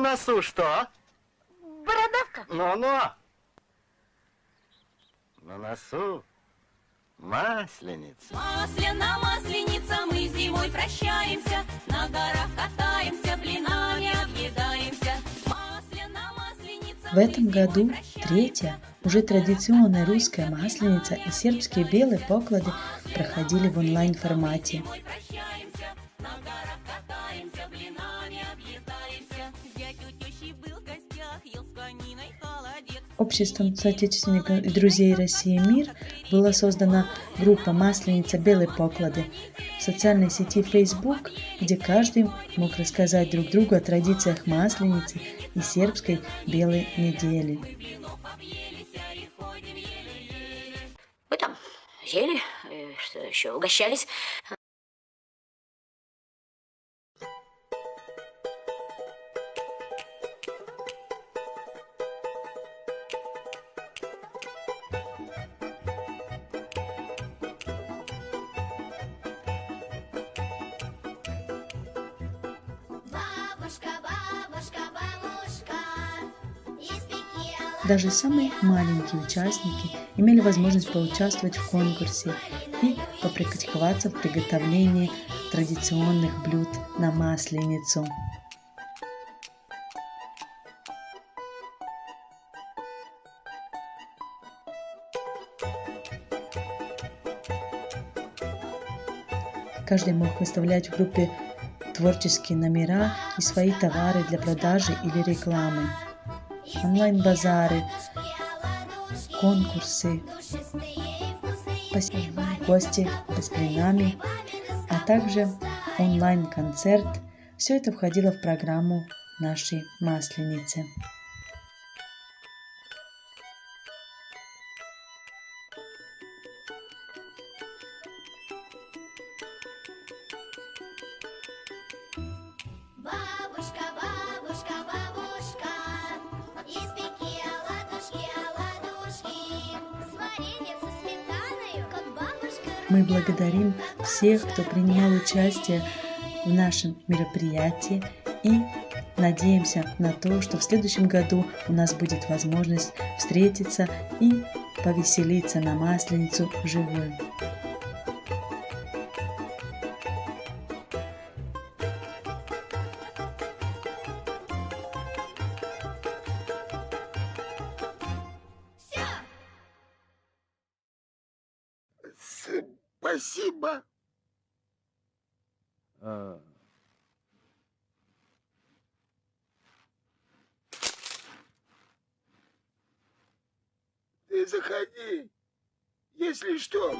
носу что? Бородавка. Ну-ну. На носу масленица. Масляна масленица, мы зимой прощаемся, на горах катаемся, блинами объедаемся. Масляна масленица. В этом году третья, уже традиционная русская масленица и сербские белые поклады проходили в онлайн-формате. Обществом соотечественников и друзей России «Мир» была создана группа «Масленица. Белые поклады» в социальной сети Facebook, где каждый мог рассказать друг другу о традициях Масленицы и сербской Белой недели. Мы там ели, что еще, угощались. Даже самые маленькие участники имели возможность поучаствовать в конкурсе и попрактиковаться в приготовлении традиционных блюд на Масленицу. Каждый мог выставлять в группе творческие номера и свои товары для продажи или рекламы. Онлайн-базары, конкурсы, гости с блинами, а также онлайн-концерт. Все это входило в программу нашей Масленицы. Мы благодарим всех, кто принимал участие в нашем мероприятии, и надеемся на то, что в следующем году у нас будет возможность встретиться и повеселиться на Масленицу вживую. Спасибо. Ты заходи, если что.